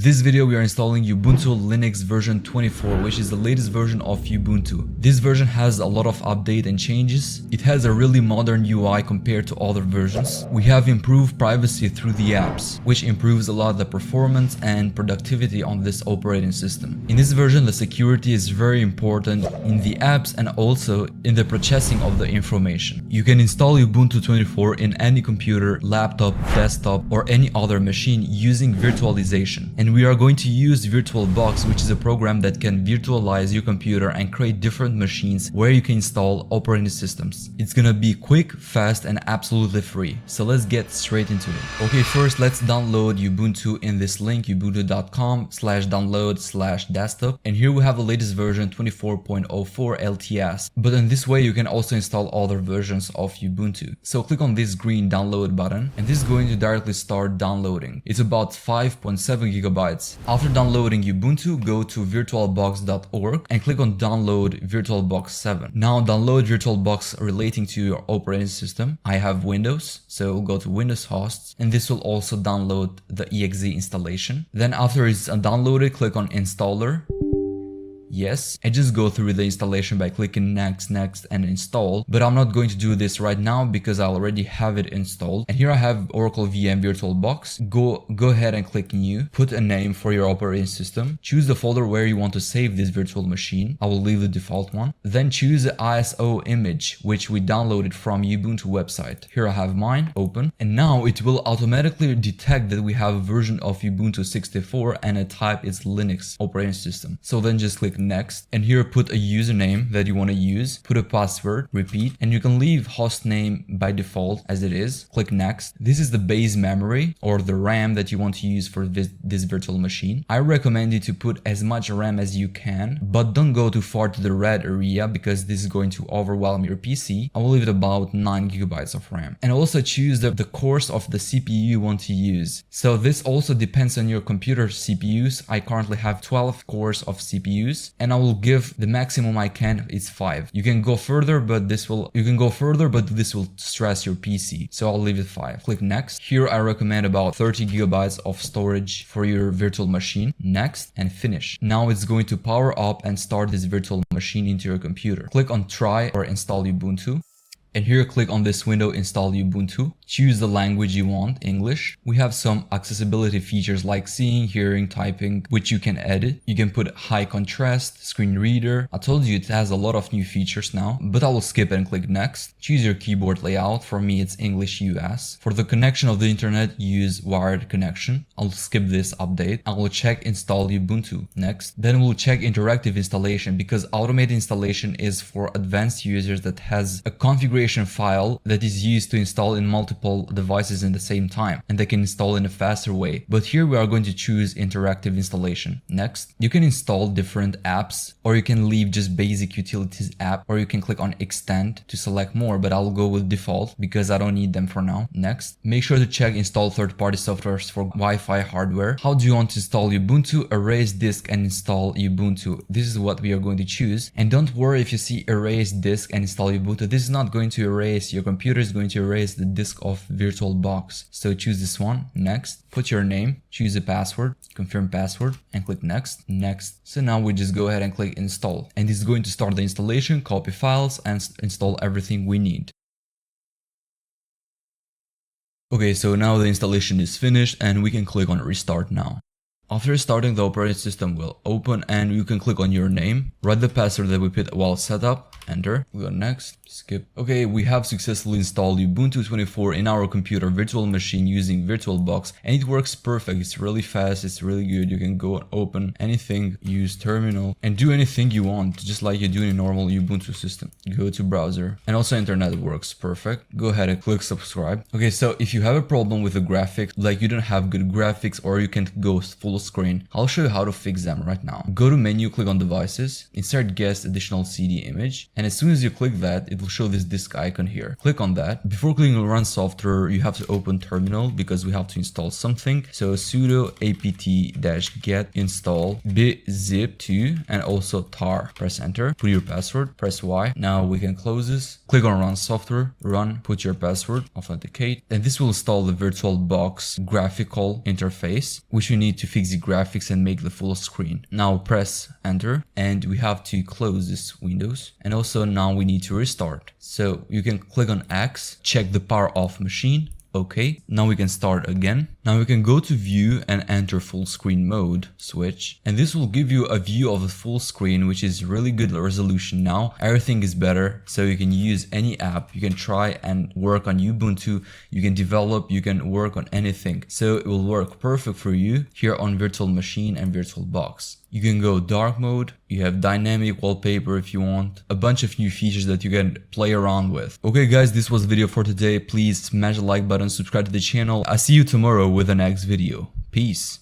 this video we are installing Ubuntu Linux version 24, which is the latest version of Ubuntu. This version has a lot of update and changes. It has a really modern UI compared to other versions. We have improved privacy through the apps, which improves a lot the performance and productivity on this operating system. In this version, the security is very important in the apps and also in the processing of the information. You can install Ubuntu 24 in any computer, laptop, desktop, or any other machine using virtualization. And we are going to use VirtualBox, which is a program that can virtualize your computer and create different machines where you can install operating systems. It's gonna be quick, fast, and absolutely free. So let's get straight into it. Okay, first let's download Ubuntu in this link, ubuntu.com/download/desktop. And here we have the latest version 24.04 LTS. But in this way you can also install other versions of Ubuntu. So click on this green download button and this is going to directly start downloading. It's about 5.7 gigabytes. After downloading Ubuntu, go to virtualbox.org and click on download VirtualBox 7. Now download VirtualBox relating to your operating system. I have Windows, so go to Windows hosts and this will also download the exe installation. Then after it's downloaded, click on installer. Yes, I just go through the installation by clicking next and install, but I'm not going to do this right now because I already have it installed. And here I have Oracle VM VirtualBox. Go ahead and click new, put a name for your operating system, choose the folder where you want to save this virtual machine. I will leave the default one. Then choose the ISO image, which we downloaded from Ubuntu website. Here I have mine, open, and now it will automatically detect that we have a version of Ubuntu 64 and a type is Linux operating system. So then just click next, and here put a username that you want to use, put a password, repeat, and you can leave host name by default as it is. Click next. This is the base memory or the RAM that you want to use for this virtual machine. I recommend you to put as much RAM as you can, but don't go too far to the red area because this is going to overwhelm your PC. I will leave it about 9 gigabytes of RAM. And also choose the cores of the CPU you want to use. So this also depends on your computer CPUs. I currently have 12 cores of CPUs. And I will give the maximum I can is 5. You can go further, but this will stress your PC. So I'll leave it 5. Click next. Here I recommend about 30 gigabytes of storage for your virtual machine. Next and finish. Now it's going to power up and start this virtual machine into your computer. Click on try or install Ubuntu. And here click on this window, install Ubuntu. Choose the language you want, English. We have some accessibility features like seeing, hearing, typing, which you can edit. You can put high contrast, screen reader. I told you it has a lot of new features now, but I will skip it and click next. Choose your keyboard layout. For me, it's English US. For the connection of the internet, use wired connection. I'll skip this update. I will check install Ubuntu. Next. Then we'll check interactive installation because automated installation is for advanced users that has a configuration file that is used to install in multiple devices in the same time and they can install in a faster way. But here we are going to choose interactive installation. Next, you can install different apps or you can leave just basic utilities app or you can click on extend to select more, but I'll go with default because I don't need them for now. Next, make sure to check install third-party softwares for Wi-Fi hardware. How do you want to install Ubuntu? Erase disk and install Ubuntu. This is what we are going to choose. And don't worry if you see erase disk and install Ubuntu. This is not going to erase, your computer is going to erase the disk of VirtualBox. So choose this one. Next, put your name, choose a password, confirm password, and click next. Next. So now we just go ahead and click install. And it's going to start the installation, copy files, and install everything we need. Okay, so now the installation is finished and we can click on restart now. After starting, the operating system will open and you can click on your name, write the password that we put while set up, enter, go next, skip. Okay, we have successfully installed Ubuntu 24 in our computer virtual machine using VirtualBox and it works perfect. It's really fast, it's really good. You can go and open anything, use terminal and do anything you want, just like you do in a normal Ubuntu system. Go to browser and also internet works perfect. Go ahead and click subscribe. Okay, so if you have a problem with the graphics, like you don't have good graphics or you can't go full screen, I'll show you how to fix them right now. Go to menu, click on devices, insert guest additional CD image, and as soon as you click that, it will show this disk icon here. Click on that. Before clicking on run software, you have to open terminal because we have to install something. So sudo apt-get install bzip2 and also tar. Press enter, put your password, press Y. Now we can close this. Click on run software, run, put your password, authenticate, and this will install the VirtualBox graphical interface, which you need to fix easy graphics and make the full screen. Now press enter and we have to close this Windows, and also now we need to restart. So you can click on X, check the power off machine. Okay, now we can start again. Now we can go to view and enter full screen mode, switch, and this will give you a view of the full screen, which is really good resolution now. Everything is better, so you can use any app, you can try and work on Ubuntu, you can develop, you can work on anything. So it will work perfect for you here on virtual machine and VirtualBox. You can go dark mode, you have dynamic wallpaper if you want, a bunch of new features that you can play around with. Okay guys, this was the video for today. Please smash the like button, subscribe to the channel. I'll see you tomorrow with the next video. Peace.